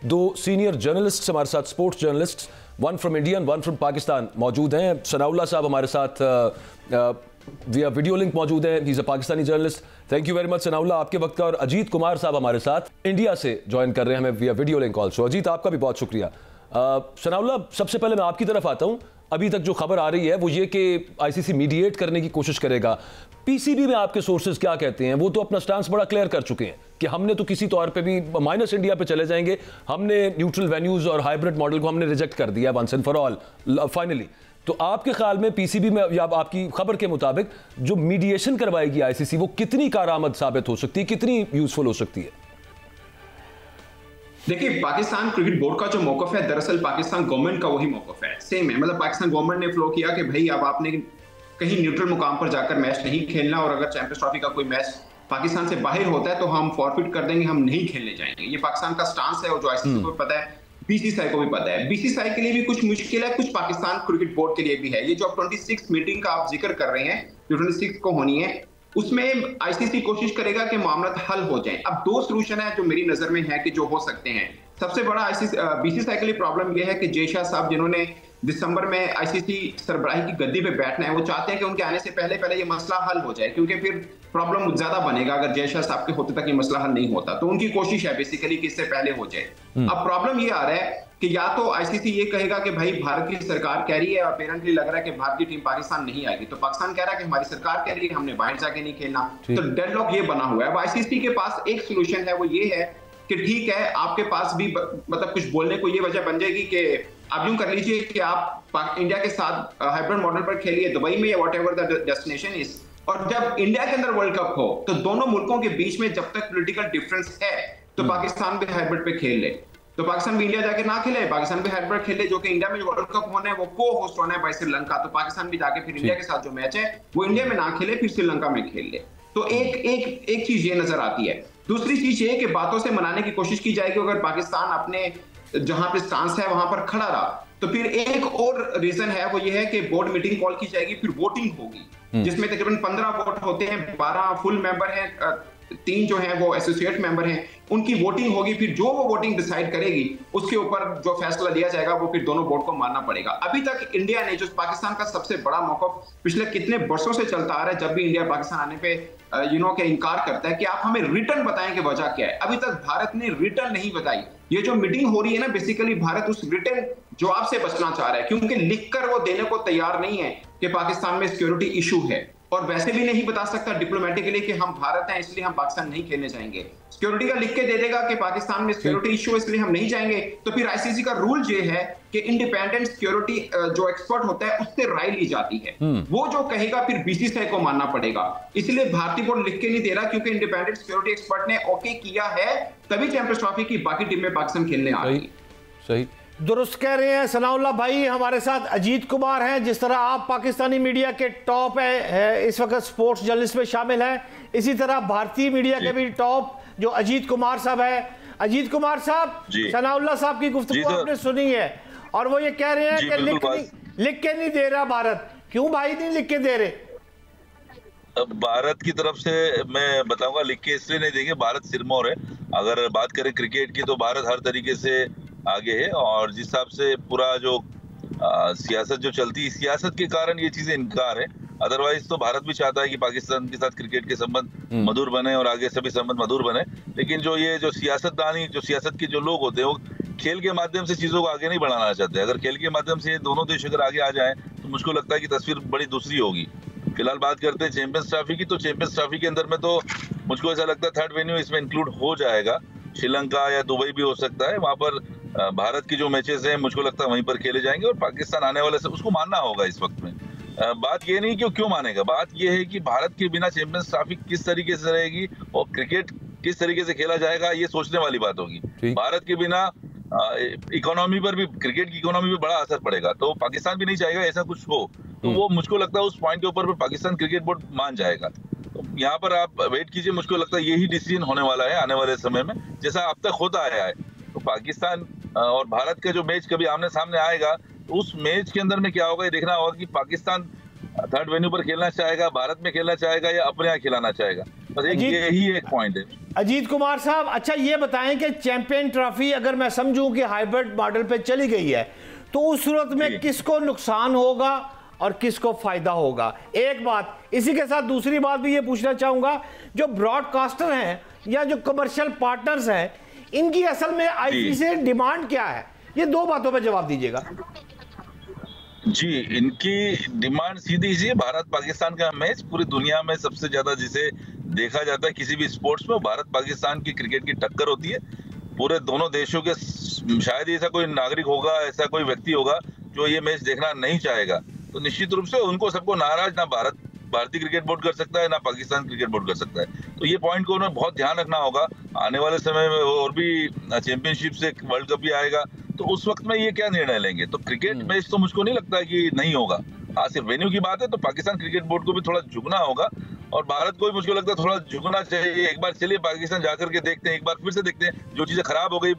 दो senior journalist हमारे साथ, sports journalist, one from India one from Pakistan मौजूद हैं। सनाउल्लाह साहब हमारे साथ विया वीडियो लिंक मौजूद हैं, he is a Pakistani journalist. Thank you very much Sanaullah आपके वक्त का। और अजीत कुमार साहब हमारे साथ इंडिया से ज्वाइन कर रहे हैं हमें विया वीडियो लिंक ऑल्सो। अजीत, आपका भी बहुत शुक्रिया। सनाउल्लाह, सबसे पहले मैं आपकी तरफ आता हूं। अभी तक जो खबर आ रही है वो ये कि आईसीसी मीडिएट करने की कोशिश करेगा। पीसीबी में आपके सोर्सेज क्या कहते हैं? वो तो अपना स्टांस बड़ा क्लियर कर चुके हैं कि हमने तो किसी तौर पे भी माइनस इंडिया पे चले जाएंगे, हमने न्यूट्रल वेन्यूज और हाइब्रिड मॉडल को हमने रिजेक्ट कर दिया once and for all finally. तो आपके ख्याल में पीसीबी में या आपकी खबर के मुताबिक जो मीडिएशन करवाएगी आईसीसी वो कितनी कारआमद साबित हो सकती है, कितनी यूजफुल हो सकती है? देखिए, पाकिस्तान क्रिकेट बोर्ड का जो मौकफ है दरअसल पाकिस्तान गवर्नमेंट का वही मौकफ है, सेम है। मतलब पाकिस्तान गवर्नमेंट ने फ्लो किया कि भाई अब आपने कहीं न्यूट्रल मुकाम पर जाकर मैच नहीं खेलना, और अगर चैंपियंस ट्रॉफी का कोई मैच पाकिस्तान से बाहर होता है तो हम फॉरफिट कर देंगे, हम नहीं खेलने जाएंगे। ये पाकिस्तान का स्टांस है और जो आईसीसी को भी पता है, बीसीसीआई को भी पता है। बीसीसीआई के लिए भी कुछ मुश्किल है, कुछ पाकिस्तान क्रिकेट बोर्ड के लिए भी है। ये जो 26 मीटिंग का आप जिक्र कर रहे हैं, जो 26 को होनी है, उसमें आईसीसी कोशिश करेगा कि मामला हल हो जाए। अब दो सोल्यूशन है जो मेरी नजर में है कि जो हो सकते हैं। सबसे बड़ा आईसीसी बीसीसीआई के लिए प्रॉब्लम यह है कि जय शाह साहब, जिन्होंने दिसंबर में आईसीसी सरबराही की गद्दी पे बैठना है, वो चाहते हैं कि उनके आने से पहले पहले ये मसला हल हो जाए, क्योंकि फिर प्रॉब्लम ज्यादा बनेगा अगर जय शाह साहब के होते तक ये मसला हल नहीं होता। तो उनकी कोशिश है बेसिकली कि इससे पहले हो जाए। अब प्रॉब्लम ये आ रहा है कि या तो आईसीसी ये कहेगा कि भाई भारत की सरकार कह रही है और अपेरेंटली लग रहा है कि भारत की टीम पाकिस्तान नहीं आएगी, तो पाकिस्तान कह रहा है कि हमारी सरकार कह रही है हमने बाहर जाके नहीं खेलना, तो डेडलॉक ये बना हुआ है। अब आईसीसी के पास एक सोल्यूशन है, वो ये है कि ठीक है, आपके पास भी मतलब कुछ बोलने को ये वजह बन जाएगी कि आप यूं कर लीजिए कि आप इंडिया के साथ हाइब्रिड मॉडल पर खेलिए दुबई में या व्हाटएवर द डेस्टिनेशन इज, और जब इंडिया के अंदर वर्ल्ड कप हो तो दोनों मुल्कों के बीच में जब तक पॉलिटिकल डिफरेंस है तो पाकिस्तान भी हाइब्रिड पे खेल ले, तो पाकिस्तान भी इंडिया जाके ना खेले, पाकिस्तान भी हाइब्रिड खेले, जो कि इंडिया में वर्ल्ड कप होना है वो को होस्ट होना है बाय श्रीलंका, तो पाकिस्तान भी जाके फिर इंडिया के साथ जो मैच है वो इंडिया में ना खेले, फिर श्रीलंका में खेल ले। तो एक चीज ये नजर आती है। दूसरी चीज ये कि बातों से मनाने की कोशिश की जाएगी। अगर पाकिस्तान अपने जहां पे स्टांस है वहां पर खड़ा रहा तो फिर एक और रीजन है, वो ये है कि बोर्ड मीटिंग कॉल की जाएगी, फिर वोटिंग होगी जिसमें तकरीबन 15 वोट होते हैं, 12 फुल मेंबर हैं, 3 जो हैं वो एसोसिएट मेंबर हैं, उनकी वोटिंग होगी। फिर जो वो वोटिंग डिसाइड करेगी उसके ऊपर जो फैसला लिया जाएगा वो फिर दोनों बोर्ड को मानना पड़ेगा। अभी तक इंडिया ने, जो पाकिस्तान का सबसे बड़ा मौकफ पिछले कितने वर्षों से चलता आ रहा है, जब भी इंडिया पाकिस्तान आने पे के इनकार करता है कि आप हमें रिटर्न बताएं कि वजह क्या है, अभी तक भारत ने रिटर्न नहीं बताई। ये जो मीटिंग हो रही है ना, बेसिकली भारत उस रिटर्न जवाब से बचना चाह रहा है, क्योंकि लिखकर वो देने को तैयार नहीं है कि पाकिस्तान में सिक्योरिटी इशू है, और वैसे भी नहीं बता सकता डिप्लोमेटिकली कि हम भारत हैं इसलिए हम पाकिस्तान नहीं खेलने जाएंगे। सिक्योरिटी का लिख के दे देगा कि पाकिस्तान में सिक्योरिटी इशू है इसलिए हम नहीं जाएंगे, तो फिर आईसीसी का रूल ये है कि इंडिपेंडेंट सिक्योरिटी जो एक्सपर्ट होता है उससे राय ली जाती है, वो जो कहेगा फिर बीसीसीआई को मानना पड़ेगा। इसलिए भारतीय बोर्ड लिख के नहीं दे रहा, क्योंकि इंडिपेंडेंट सिक्योरिटी एक्सपर्ट ने ओके किया है, तभी चैंपियंस ट्रॉफी की बाकी टीमें पाकिस्तान खेलने आ रही। सही दुरुस्त कह रहे हैं सनाउल्लाह भाई। हमारे साथ अजीत कुमार हैं। जिस तरह आप पाकिस्तानी मीडिया के टॉप है इस वक्त स्पोर्ट्स जर्नलिस्ट में शामिल हैं, इसी तरह भारतीय मीडिया के भी टॉप जो अजीत कुमार साहब है। अजीत कुमार साहब, सनाउल्लाह साहब की गुफ्तगू आपने सुनी है और वो ये कह रहे हैं कि लिख के नहीं दे रहा भारत। क्यों भाई नहीं लिख के दे रहे? भारत की तरफ से मैं बताऊंगा, लिख के इसलिए नहीं देंगे, भारत सिरमौर है। अगर बात करें क्रिकेट की तो भारत हर तरीके से आगे है, और जिस हिसाब से पूरा जो सियासत जो चलती है, सियासत के कारण ये चीजें इनकार है। अदरवाइज तो भारत भी चाहता है कि पाकिस्तान के साथ क्रिकेट के संबंध मधुर बने और आगे सभी संबंध मधुर बने, लेकिन जो ये जो सियासतदानी, जो सियासत के जो लोग होते हैं, वो खेल के माध्यम से चीजों को आगे नहीं बढ़ाना चाहते। अगर खेल के माध्यम से दोनों देश अगर आगे आ जाए तो मुझको लगता है कि तस्वीर बड़ी दूसरी होगी। फिलहाल बात करते हैं चैंपियंस ट्रॉफी की, तो चैंपियंस ट्रॉफी के अंदर में तो मुझको ऐसा लगता है थर्ड वेन्यू इसमें इंक्लूड हो जाएगा। श्रीलंका या दुबई भी हो सकता है, वहां पर भारत की जो मैचेस हैं मुझको लगता है वहीं पर खेले जाएंगे, और पाकिस्तान आने वाले से उसको मानना होगा। इस वक्त में बात ये नहीं कि क्यों मानेगा, बात ये है कि भारत के बिना चैंपियंस ट्रॉफी किस तरीके से रहेगी और क्रिकेट किस तरीके से खेला जाएगा, ये सोचने वाली बात होगी। भारत के बिना इकोनॉमी पर भी, क्रिकेट की इकोनॉमी पर बड़ा असर पड़ेगा, तो पाकिस्तान भी नहीं चाहेगा ऐसा कुछ हो, तो वो मुझको लगता है उस पॉइंट के ऊपर पाकिस्तान क्रिकेट बोर्ड मान जाएगा। तो यहाँ पर आप वेट कीजिए, मुझको लगता है यही डिसीजन होने वाला है आने वाले समय में, जैसा अब तक होता आया है। तो पाकिस्तान और भारत का जो मैच कभी आमने सामने आएगा, तो उस मैच के अंदर में क्या होगा ये देखना होगा कि पाकिस्तान थर्ड वेन्यू पर खेलना चाहेगा, भारत में खेलना चाहेगा या अपने यहाँ खिलाना चाहेगा। बस यही एक पॉइंट है। अजीत कुमार साहब, अच्छा ये बताएं कि चैंपियन ट्रॉफी अगर मैं समझूं कि हाइब्रिड मॉडल पे चली गई है तो उस सूरत में किसको नुकसान होगा और किसको फायदा होगा? एक बात, इसी के साथ दूसरी बात भी ये पूछना चाहूंगा, जो ब्रॉडकास्टर हैं या जो कमर्शियल पार्टनर्स हैं, इनकी असल में आईसीसी से डिमांड क्या है? ये दो बातों पर जवाब दीजिएगा। जी, इनकी डिमांड सीधी सी है, भारत पाकिस्तान का मैच पूरी दुनिया में सबसे ज्यादा जिसे देखा जाता है किसी भी स्पोर्ट्स में, भारत पाकिस्तान की क्रिकेट की टक्कर होती है। पूरे दोनों देशों के शायद ऐसा कोई नागरिक होगा, ऐसा कोई व्यक्ति होगा जो ये मैच देखना नहीं चाहेगा। तो निश्चित रूप से उनको सबको नाराज ना भारतीय क्रिकेट बोर्ड कर सकता है, ना पाकिस्तान क्रिकेट बोर्ड कर सकता है। तो ये पॉइंट को उन्हें बहुत ध्यान रखना होगा। आने वाले समय में और भी चैंपियनशिप से वर्ल्ड कप भी आएगा, तो उस वक्त में ये क्या निर्णय लेंगे। तो क्रिकेट मैच तो मुझको नहीं लगता है कि नहीं होगा। हाँ, सिर्फ वेन्यू की बात है तो पाकिस्तान क्रिकेट बोर्ड को भी थोड़ा झुकना होगा और भारत को भी मुझको लगता है थोड़ा झुकना चाहिए। एक बार चलिए पाकिस्तान जाकर के देखते हैं, एक बार फिर से देखते हैं, जो चीजें खराब हो गई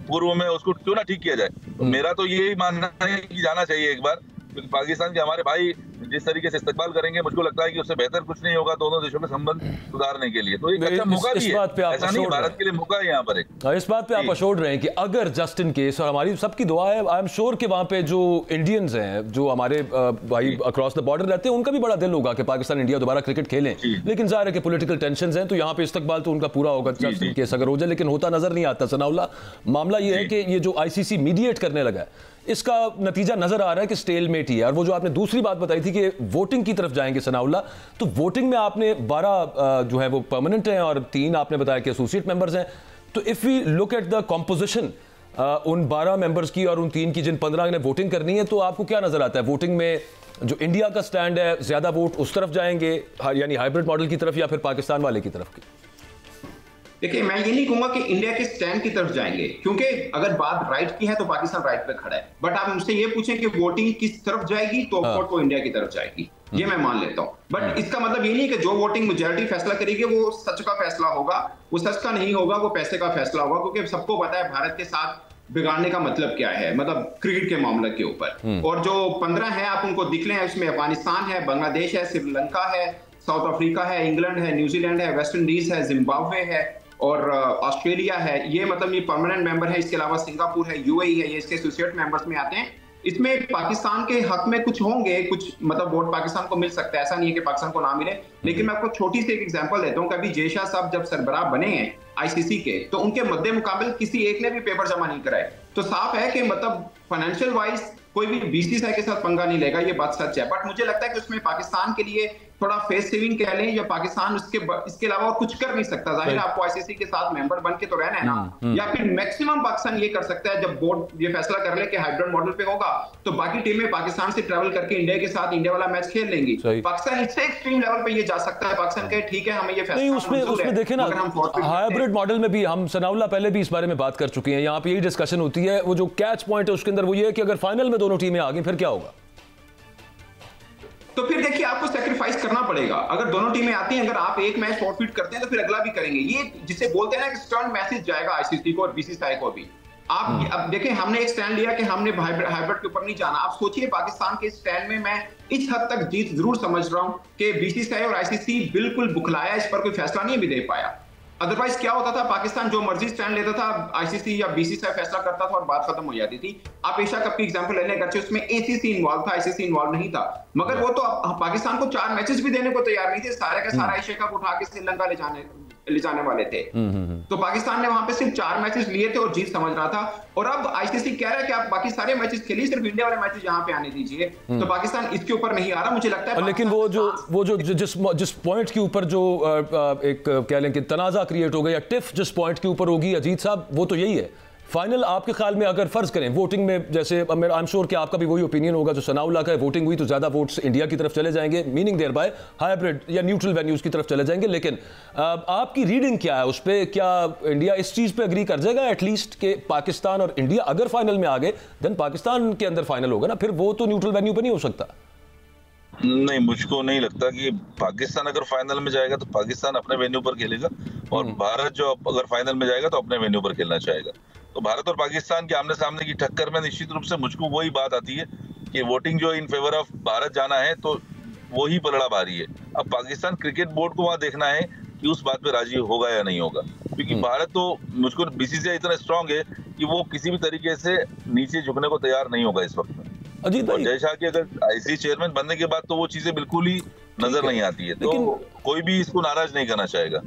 पूर्व में उसको क्यों ना ठीक किया जाए। तो मेरा तो यही मानना है कि जाना चाहिए एक बार, क्योंकि पाकिस्तान के हमारे भाई जिस तरीके से इस्तेमाल करेंगे मुझको लगता है कि उससे बेहतर कुछ नहीं होगा दोनों देशों के संबंध सुधारने के लिए। तो एक अच्छा मौका भी है, ऐसा नहीं भारत के लिए मौका है यहाँ पर एक। इस बात पे आप अश्योर्ड रहे कि अगर जस्ट इन केस, और हमारी सबकी दुआ है, आई एम श्योर कि वहां पे जो इंडियंस हैं, जो हमारे भाई अक्रॉस द बॉर्डर रहते हैं, उनका भी बड़ा दिल होगा कि पाकिस्तान इंडिया दोबारा क्रिकेट खेलें, लेकिन जाहिर है कि पॉलिटिकल टेंशन हैं, तो यहाँ पे इस्तकबाल तो उनका पूरा होगा जस्ट इन केस अगर हो जाए, लेकिन होता नजर नहीं आता। सनाउल्लाह, मामला ये है कि ये जो आईसीसी मीडिएट करने लगा है, इसका नतीजा नजर आ रहा है कि स्टेलमेट ही है। और वो जो आपने दूसरी बात बताई थी कि वोटिंग की तरफ जाएंगे सनाउल्लाह, तो वोटिंग में आपने 12 जो है वो परमानेंट हैं और 3 आपने बताया कि एसोसिएट मेंबर्स हैं। तो if we look at the composition उन 12 मेंबर्स की और उन 3 की, जिन 15 ने वोटिंग करनी है, तो आपको क्या नजर आता है? वोटिंग में जो इंडिया का स्टैंड है, ज्यादा वोट उस तरफ जाएंगे, यानी हाइब्रिड मॉडल की तरफ, या फिर पाकिस्तान वाले की तरफ? देखिए, मैं ये नहीं कहूंगा कि इंडिया के स्टैंड की तरफ जाएंगे, क्योंकि अगर बात राइट की है तो पाकिस्तान राइट पे खड़ा है। बट आप मुझसे ये पूछें कि वोटिंग किस तरफ जाएगी, तो वोट तो इंडिया की तरफ जाएगी, ये मैं मान लेता हूं। बट इसका मतलब ये नहीं कि जो वोटिंग मेजॉरिटी फैसला करेगी वो सच का फैसला होगा। वो सच का नहीं होगा, वो पैसे का फैसला होगा, क्योंकि सबको पता है भारत के साथ बिगाड़ने का मतलब क्या है, मतलब क्रिकेट के मामले के ऊपर। और जो 15 है आप उनको दिख लें, उसमें अफगानिस्तान है, बांग्लादेश है, श्रीलंका है, साउथ अफ्रीका है, इंग्लैंड है, न्यूजीलैंड है, वेस्ट इंडीज है, जिम्बाब्वे है और ऑस्ट्रेलिया है। ये मतलब ये परमानेंट मेंबर है। इसके अलावा सिंगापुर है, यूएई है, ये इसके एसोसिएट मेंबर्स में आते हैं। इसमें पाकिस्तान के हक में कुछ होंगे, कुछ मतलब वोट पाकिस्तान को मिल सकता है, ऐसा नहीं है कि पाकिस्तान को ना मिले। लेकिन मैं आपको छोटी सी एक एग्जांपल देता हूं। कभी जय शाह साहब जब सरबराह बने हैं आईसीसी के, तो उनके मद्दे मुकाबले किसी एक ने भी पेपर जमा नहीं कराए। तो साफ है कि मतलब फाइनेंशियल वाइज कोई भी बीसीसीआई के साथ पंगा नहीं लेगा, ये बात सच है। बट मुझे लगता है कि उसमें पाकिस्तान के लिए थोड़ा फेस सेविंग कह लें, या पाकिस्तान इसके अलावा और कुछ कर नहीं सकता। जाहिर है आपको आईसीसी के साथ मेंबर बन के तो रहना है ना। या फिर मैक्सिमम पाकिस्तान ये कर सकता है, जब बोर्ड ये फैसला कर ले कि हाइब्रिड मॉडल पे होगा, तो बाकी टीमें पाकिस्तान से ट्रैवल करके इंडिया के साथ इंडिया वाला मैच खेल लेंगी। पाकिस्तान इससे एक्सट्रीम लेवल पे ये जा सकता है। पाकिस्तान कहे ठीक है, हमें ये फैसला उसमें देखे ना, हाइब्रिड मॉडल में भी हम सनाउल्लाह पहले भी इस बारे में बात कर चुके हैं। यहाँ पे यही डिस्कशन होती है। वो जो कैच पॉइंट है उसके अंदर वो ये है कि अगर फाइनल में दोनों टीमें आ गई फिर क्या होगा? तो फिर देखिए, आपको सैक्रिफाइस करना पड़ेगा। अगर दोनों टीमें आती हैं, अगर आप एक मैच फॉरफिट करते हैं तो फिर अगला भी करेंगे। ये जिसे बोलते हैं ना कि स्टर्न मैसेज जाएगा आईसीसी को और बीसीसीआई को भी। आप अब देखिए, हमने एक स्टैंड लिया कि हमने हाइब्रिड के ऊपर नहीं जाना। आप सोचिए, पाकिस्तान के स्टैंड में मैं इस हद तक जीत जरूर समझ रहा हूं कि बीसीसीआई और आईसीसी बिल्कुल बुखलाया, इस पर कोई फैसला नहीं भी दे पाया। अदरवाइज क्या होता था, पाकिस्तान जो मर्जी स्टैंड लेता था, आईसीसी या बीसीसीआई फैसला करता था और बात खत्म हो जाती थी। आप एशिया कप की एग्जांपल लेने करते, उसमें एसीसी इन्वॉल्व था, आईसीसी इन्वॉल्व नहीं था। मगर वो तो पाकिस्तान को 4 मैचेस भी देने को तैयार नहीं थे। सारे का सारा एशिया कप उठा के श्रीलंका ले जाने वाले थे। तो पाकिस्तान ने वहां पे सिर्फ 4 मैचेस लिए थे और जीत समझ रहा था। और अब आईसीसी कह रहा है कि आप बाकी सारे मैचेस खेलिए, सिर्फ इंडिया वाले मैचेस यहाँ पे आने दीजिए। तो पाकिस्तान इसके ऊपर नहीं आ रहा, मुझे लगता है। लेकिन वो जो जिस पॉइंट के ऊपर जो एक कह लें कि तनाजा क्रिएट हो गया, या टिफ जिस पॉइंट के ऊपर होगी अजीत साहब, वो तो यही है। फाइनल आपके ख्याल में अगर फर्ज करें वोटिंग में, जैसे आई एम श्योर कि आपका भी वही ओपिनियन होगा जो सनाउल्लाह का है, वोटिंग हुई तो ज्यादा वोट्स इंडिया की तरफ चले जाएंगे, मीनिंग देयर बाय हाइब्रिड या न्यूट्रल वेन्यूज की तरफ चले जाएंगे। लेकिन आपकी रीडिंग क्या है उस पर? क्या इंडिया इस चीज पे अग्री कर जाएगा एटलीस्ट कि पाकिस्तान और इंडिया अगर फाइनल में आ गए, देन पाकिस्तान के अंदर फाइनल होगा ना, फिर वो तो न्यूट्रल वेन्यू पे नहीं हो सकता। नहीं, मुझको नहीं लगता कि पाकिस्तान अगर फाइनल में जाएगा तो पाकिस्तान अपने वेन्यू पर खेलेगा और भारत जो अगर फाइनल में जाएगा तो अपने वेन्यू पर खेलना चाहेगा। तो भारत और पाकिस्तान के आमने सामने की टक्कर में निश्चित रूप से मुझको वही बात आती है कि वोटिंग जो इन फेवर ऑफ भारत जाना है तो वही पलड़ा भारी है। अब पाकिस्तान क्रिकेट बोर्ड को वहां देखना है कि उस बात पे राजी होगा या नहीं होगा, क्योंकि भारत तो, मुझको बीसीसीआई इतना स्ट्रांग है कि वो किसी भी तरीके से नीचे झुकने को तैयार नहीं होगा इस वक्त में। अजीत और भाई, जय शाह की अगर आईसीसी चेयरमैन बनने के बाद तो वो चीजें बिल्कुल ही नजर नहीं आती है, तो कोई भी इसको नाराज नहीं करना चाहेगा।